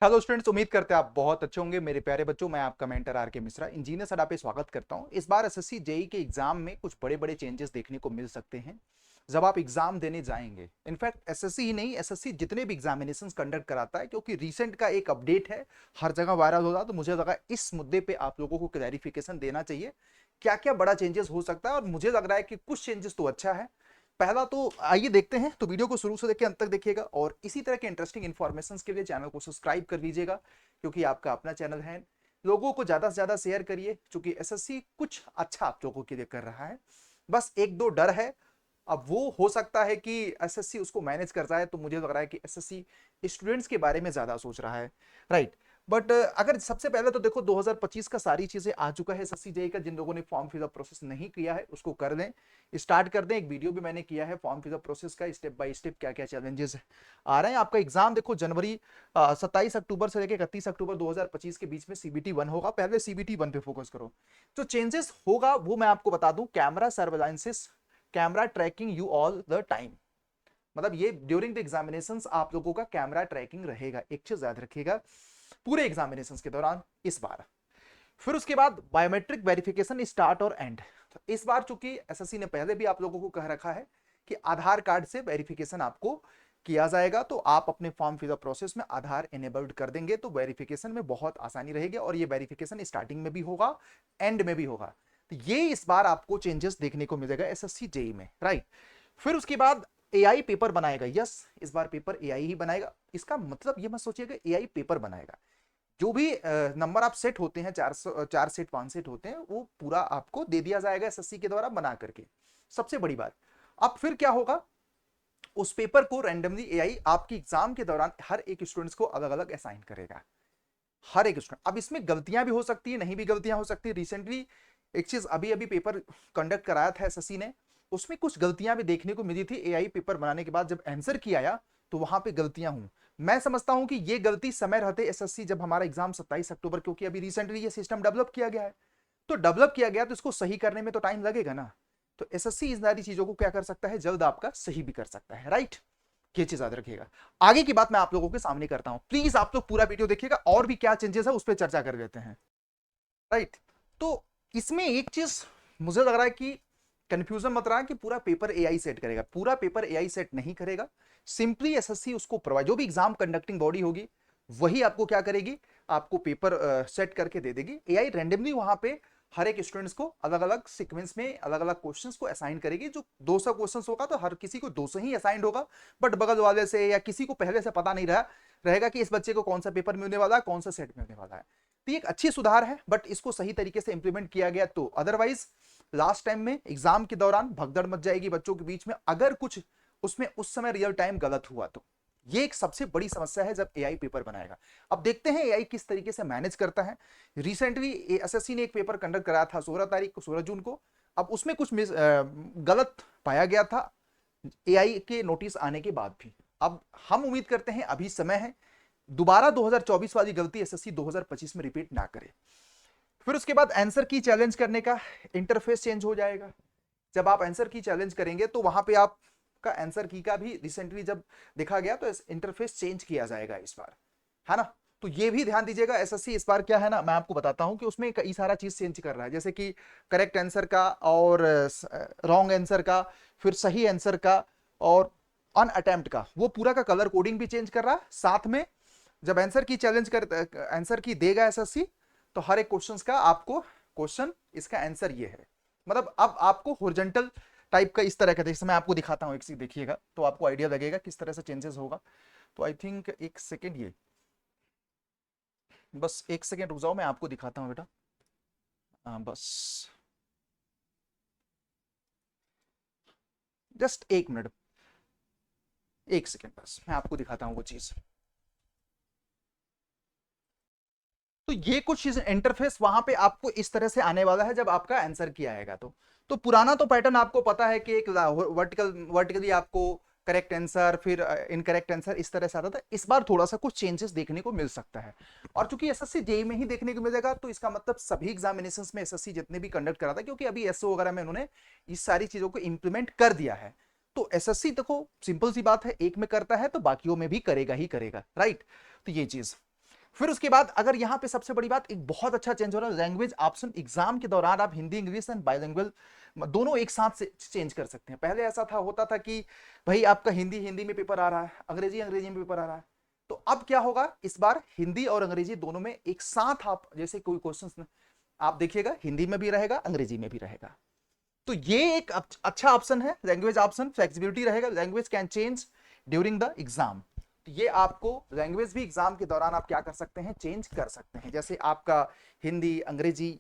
Hello students, उम्मीद करते हैं आप बहुत अच्छे होंगे। मेरे प्यारे बच्चों, मैं आपका मेंटर आर के मिश्रा इंजीनियर सडा पे स्वागत करता हूं। इस बार एसएससी जेई के एग्जाम में कुछ बड़े बड़े चेंजेस देखने को मिल सकते हैं जब आप एग्जाम देने जाएंगे। इनफैक्ट एसएससी ही नहीं, एसएससी जितने भी एग्जामिनेशंस कंडक्ट कराता है, क्योंकि रिसेंट का एक अपडेट है, हर जगह वायरल हो रहा, तो मुझे लगा इस मुद्दे पे आप लोगों को क्लैरिफिकेशन देना चाहिए। क्या क्या बड़ा चेंजेस हो सकता है, और मुझे लग रहा है कि कुछ चेंजेस तो अच्छा है। पहला तो आइए देखते हैं, तो वीडियो को शुरू से लेकर अंत तक देखिएगा, और इसी तरह के इंटरेस्टिंग इन्फॉर्मेशन के लिए चैनल को सब्सक्राइब कर लीजिएगा, क्योंकि आपका अपना चैनल है। लोगों को ज्यादा से ज्यादा शेयर करिए, क्योंकि एसएससी कुछ अच्छा आप लोगों के लिए कर रहा है। बस एक दो डर है, अब वो हो सकता है कि एसएससी उसको मैनेज कर रहा है, तो मुझे लग रहा है कि एसएससी स्टूडेंट्स के बारे में ज्यादा सोच रहा है, राइट। बट अगर सबसे पहले तो देखो, 2025 का सारी चीजें आ चुका है एसएससी जेई का। जिन लोगों ने फॉर्म फिलअप प्रोसेस नहीं किया है उसको कर दें, स्टार्ट कर दें। एक वीडियो भी मैंने किया है फॉर्म फिलअप प्रोसेस का, स्टेप बाय स्टेप क्या क्या चैलेंजेस आ रहे हैं। आपका एग्जाम देखो जनवरी 27 अक्टूबर से लेकर 31 अक्टूबर 2025 के बीच में सीबीटी 1 होगा। पहले सीबीटी 1 पे फोकस करो। जो चेंजेस होगा वो मैं आपको बता दूं, camera surveillances, camera tracking you all the time. मतलब ये ड्यूरिंग द एग्जामिनेशंस आप लोगों का कैमरा ट्रैकिंग रहेगा। एक चीज याद रखिएगा, पूरे एग्जामिनेशंस के दौरान इस बार। फिर उसके बाद बायोमेट्रिक वेरिफिकेशन स्टार्ट और एंड। तो इस बार चूंकि एसएससी ने पहले भी आप लोगों को कह रखा है कि आधार कार्ड से वेरिफिकेशन आपको किया जाएगा, तो आप अपने फॉर्म फिलअप प्रोसेस में आधार इनेबल्ड कर देंगे तो वेरिफिकेशन में बहुत आसानी रहेगी, और ये वेरिफिकेशन स्टार्टिंग में भी होगा, एंड में भी होगा। तो ये इस बार आपको चेंजेस देखने को मिलेगा एसएससी जेई में, राइट। फिर उसके बाद एआई पेपर बनाएगा। यस, इस बार पेपर एआई ही बनाएगा। इसका मतलब ये मत सोचिएगा एआई पेपर बनाएगा। जो भी नंबर आप सेट होते हैं, 4 सेट 5 सेट होते हैं, वो पूरा आपको दे दिया जाएगा एसएससी के द्वारा बना करके। सबसे बड़ी बात, अब फिर क्या होगा, उस पेपर को रैंडमली एआई आपकी एग्जाम के दौरान हर एक स्टूडेंट्स को अलग अलग असाइन करेगा, हर एक स्टूडेंट। अब इसमें गलतियां भी हो सकती है, नहीं भी गलतियां हो सकती है। रिसेंटली एक चीज अभी अभी पेपर कंडक्ट कराया था एसएससी ने, उसमें कुछ गलतियां भी देखने को मिली थी। एआई पेपर बनाने के बाद जब आंसर की आया तो वहां पे गलतियां हुई। मैं समझता हूं कि ये गलती समय रहते एसएससी, जब हमारा एग्जाम 27 अक्टूबर, क्योंकि अभी रिसेंटली ये सिस्टम डेवलप किया गया है, तो डेवलप किया गया तो इसको सही करने में तो टाइम लगेगा ना। तो एसएससी इन सारी चीजों को क्या कर सकता है, जल्द आपका सही भी कर सकता है, राइट। ये चीज याद रखिएगा। आगे की बात मैं आप लोगों के सामने करता हूं, प्लीज आप लोग पूरा वीडियो देखिएगा, और भी क्या चेंजेस है उस पर चर्चा कर लेते हैं, राइट। तो इसमें एक चीज मुझे लग रहा है कि कंफ्यूजन मत रहा कि पूरा पेपर एआई सेट करेगा। पूरा पेपर एआई सेट नहीं करेगा। सिंपली एसएससी उसको प्रोवाइड, जो भी एग्जाम कंडक्टिंग बॉडी होगी वही आपको क्या करेगी, आपको पेपर सेट करके दे देगी। एआई रैंडमली वहां पे हर एक स्टूडेंट्स को अलग अलग सीक्वेंस में अलग अलग क्वेश्चंस को असाइन करेगी। जो 200 क्वेश्चंस होगा तो हर किसी को 200 ही असाइंड होगा, बट बगल वाले से या किसी को पहले से पता नहीं रहेगा कि इस बच्चे को कौन सा पेपर मिलने वाला है, कौन सा सेट मिलने वाला है। तो एक अच्छी सुधार है, बट इसको सही तरीके से इंप्लीमेंट किया गया तो अदरवाइज लास्ट टाइम में एग्जाम के दौरान भगदड़ मच जाएगी बच्चों के बीच में, अगर कुछ उसमें उस समय रियल टाइम गलत हुआ तो। ये एक सबसे बड़ी समस्या है जब एआई पेपर बनाएगा। अब देखते हैं एआई किस तरीके से मैनेज करता है। रिसेंटली एसएससी ने एक पेपर कंडक्ट कराया था 16 तारीख को, 16 जून को। अब उसमें कुछ गलत पाया गया था एआई के नोटिस आने के बाद भी। अब हम उम्मीद करते हैं अभी समय है, दोबारा 2024 वाली गलती एसएससी 2025 में रिपीट ना करे। फिर उसके बाद आंसर की चैलेंज करने का इंटरफेस चेंज हो जाएगा। जब आप आंसर की चैलेंज करेंगे तो वहां पे आपका आंसर की का भी रिसेंटली जब देखा गया तो इंटरफेस चेंज किया जाएगा इस बार, है ना। तो ये भी ध्यान दीजिएगा, एसएससी इस बार क्या है ना, मैं आपको बताता हूं कि उसमें कई सारा चीज चेंज कर रहा है, जैसे कि करेक्ट आंसर का और रॉन्ग आंसर का, फिर सही आंसर का, और अन अटेम्प्ट का, वो पूरा का कलर कोडिंग भी चेंज कर रहा है। साथ में जब आंसर की चैलेंज कर आंसर की देगा एसएससी, तो हर एक क्वेश्चन का आपको क्वेश्चन इसका आंसर ये है। मतलब अब आपको हॉरिजॉन्टल टाइप का इस तरह का, जैसे मैं आपको दिखाता हूं, एक चीज देखिएगा तो आपको आइडिया लगेगा किस तरह से चेंजेस होगा। तो आई थिंक एक सेकेंड, ये बस एक सेकेंड रुक जाओ, मैं आपको दिखाता हूँ बेटा। बस जस्ट एक मिनट, एक सेकेंड, बस मैं आपको दिखाता हूँ वो चीज। तो ये कुछ इंटरफेस वहां पे आपको इस तरह से आने वाला है जब आपका आंसर किया आएगा तो पुराना तो पैटर्न आपको पता है कि एक वर्टिकली आपको करेक्ट आंसर, फिर इनकरेक्ट आंसर, इस तरह से आता था। इस बार थोड़ा सा कुछ चेंजेस देखने को मिल सकता है, और चूंकि एसएससी जेई में ही देखने को मिलेगा तो इसका मतलब सभी एग्जामिनेशंस में एसएससी जितने भी कंडक्ट कराता है, क्योंकि अभी एसओ वगैरह में उन्होंने इस सारी चीजों को इंप्लीमेंट कर दिया है। तो एसएससी देखो सिंपल सी बात है, एक में करता है तो बाकियों में भी करेगा ही करेगा, राइट। तो ये चीज, फिर उसके बाद अगर यहाँ पे सबसे बड़ी बात, एक बहुत अच्छा चेंज हो रहा है, लैंग्वेज ऑप्शन एग्जाम के दौरान आप हिंदी इंग्लिश एंड बाइलिंगुअल दोनों एक साथ से चेंज कर सकते हैं। पहले ऐसा था, होता था कि भाई आपका हिंदी हिंदी में पेपर आ रहा है, अंग्रेजी अंग्रेजी में पेपर आ रहा है। तो अब क्या होगा, इस बार हिंदी और अंग्रेजी दोनों में एक साथ आप जैसे कोई क्वेश्चन आप देखिएगा हिंदी में भी रहेगा अंग्रेजी में भी रहेगा। तो ये एक अच्छा ऑप्शन है, लैंग्वेज ऑप्शन, फ्लेक्सिबिलिटी रहेगा, language can change during the exam. ये आपको लैंग्वेज भी एग्जाम के दौरान आप क्या कर सकते हैं, चेंज कर सकते हैं। जैसे आपका हिंदी अंग्रेजी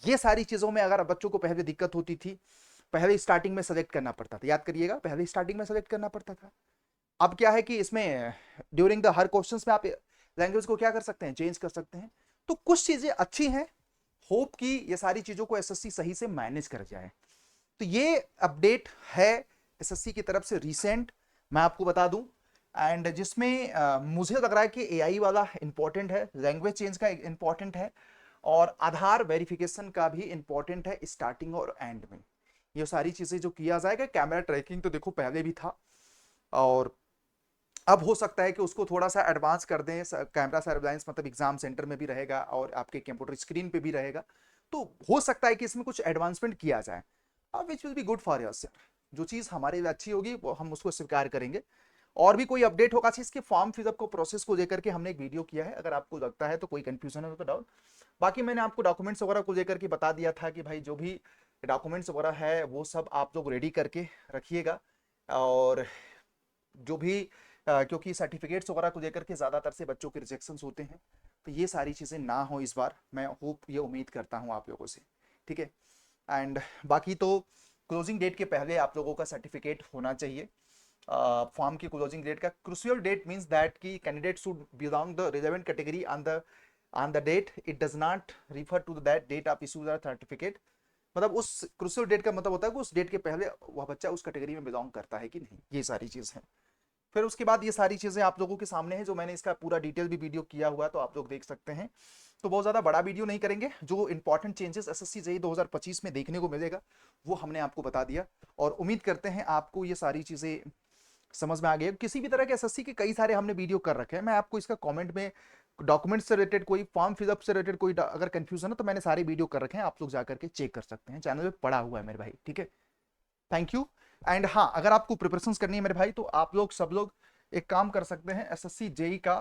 ये सारी चीजों में अगर बच्चों को पहले दिक्कत होती थी, पहले स्टार्टिंग में सेलेक्ट करना पड़ता था, याद करिएगा पहले स्टार्टिंग में सेलेक्ट करना पड़ता था। अब क्या है कि इसमें ड्यूरिंग द हर क्वेश्चन में आप लैंग्वेज को क्या कर सकते हैं, चेंज कर सकते हैं। तो कुछ चीजें अच्छी हैं, होप कि ये सारी चीजों को एसएससी सही से मैनेज कर जाए। तो ये अपडेट है एसएससी की तरफ से रिसेंट, मैं आपको बता दूं, एंड जिसमें मुझे लग रहा है कि एआई वाला इंपॉर्टेंट है, लैंग्वेज चेंज का इंपॉर्टेंट है, और आधार वेरिफिकेशन का भी इंपॉर्टेंट है स्टार्टिंग और एंड में। ये सारी चीजें जो किया जाएगा, कैमरा ट्रैकिंग तो देखो पहले भी था, और अब हो सकता है कि उसको थोड़ा सा एडवांस कर दें, कैमरा सर्विलांस मतलब एग्जाम सेंटर में भी रहेगा और आपके कंप्यूटर स्क्रीन पे भी रहेगा। तो हो सकता है कि इसमें कुछ एडवांसमेंट किया जाए, which will be good for us. जो चीज हमारे लिए अच्छी होगी वो हम उसको स्वीकार करेंगे। और भी कोई अपडेट होगा इसके फॉर्म फिलअप को प्रोसेस को लेकर के हमने एक वीडियो किया है, अगर आपको लगता है तो कोई कंफ्यूजन है तो डाउट। बाकी मैंने आपको डॉक्यूमेंट्स वगैरह को लेकर के बता दिया था कि भाई जो भी डॉक्यूमेंट्स वगैरह है वो सब आप लोग रेडी करके रखिएगा। और जो भी क्योंकि सर्टिफिकेट्स वगैरह को लेकर के ज़्यादातर से बच्चों के रिजेक्शन होते हैं, तो ये सारी चीज़ें ना हो इस बार, मैं होप ये उम्मीद करता हूँ आप लोगों से, ठीक है। एंड बाकी तो क्लोजिंग डेट के पहले आप लोगों का सर्टिफिकेट होना चाहिए। फॉर्म की क्लोजिंग डेट का क्रूशियल डेट मींस दैट कि candidate should belong the relevant category on the date, it does not refer to that date of issue the certificate. मतलब उस क्रूशियल डेट का मतलब होता है कि उस डेट के पहले वह बच्चा उस कैटेगरी में बिलोंग करता है कि नहीं, ये सारी चीज़ है। फिर उसके बाद ये सारी चीज़ें आप लोगों के सामने है, जो मैंने इसका पूरा डिटेल भी वीडियो किया हुआ है तो आप लोग देख सकते हैं। तो बहुत ज़्यादा बड़ा वीडियो नहीं करेंगे, जो इंपॉर्टेंट चेंजेस एसएससी जेईई 2025 में देखने को मिलेगा वो हमने आपको बता दिया, और उम्मीद करते हैं आपको ये सारी चीज़ें समझ में आ गई। किसी भी तरह के एसएससी के कई सारे हमने वीडियो कर रखे हैं, मैं आपको इसका कमेंट में डॉक्यूमेंट से रिलेटेड कोई फॉर्म फिलअप से रिलेटेड कोई अगर कंफ्यूजन है तो मैंने सारे वीडियो कर रखे हैं, आप लोग जाकर के चेक कर सकते हैं, चैनल पे पड़ा हुआ है मेरे भाई, ठीक है। Thank you. एंड हाँ, अगर आपको प्रिपरेशन करनी है मेरे भाई तो आप लोग सब लोग एक काम कर सकते हैं, एसएससी जेई का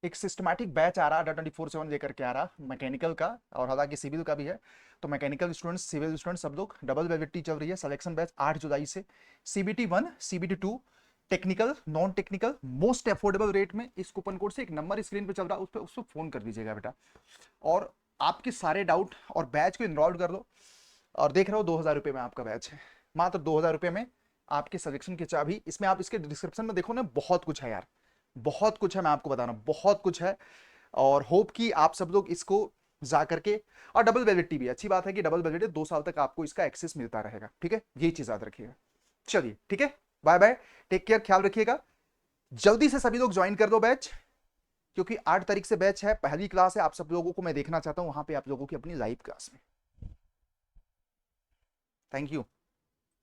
एक सिस्टमैटिक बैच आ रहा है 24/7 लेकर के आ रहा मैकेनिकल का, और हालांकि सिविल का भी है। तो मैकेनिकल स्टूडेंट्स सिविल स्टूडेंट्स सब लोग डबल वैलिडिटी चल रही है, सिलेक्शन बैच 8 जुलाई से, CBT 1 CBT 2 technical non technical most affordable rate में। इस कूपन कोड से एक नंबर स्क्रीन पे चल रहा है, उस पर फोन कर दीजिएगा बेटा, और आपके सारे डाउट और बैच को इनरोल कर लो। और देख रहे हो 2000 रुपये में आपका बैच है, मात्र 2000 रुपये में आपके सिलेक्शन की चाबी। इसमें आप इसके डिस्क्रिप्शन में देखो ना, बहुत कुछ है यार, बहुत कुछ है, मैं आपको बता रहा हूँ बहुत कुछ है। और होप कि आप सब लोग इसको जा करके, और डबल वैलिडिटी भी अच्छी बात है कि डबल वैलिडिटी 2 साल तक आपको इसका एक्सेस मिलता रहेगा, ठीक है, ये चीज याद रखिएगा। चलिए ठीक है, बाय बाय, टेक केयर, ख्याल रखिएगा। जल्दी से सभी लोग ज्वाइन कर दो बैच, क्योंकि 8 तारीख से बैच है, पहली क्लास है, आप सब लोगों को मैं देखना चाहता हूं वहां पे आप लोगों की अपनी लाइव क्लास में। Thank you.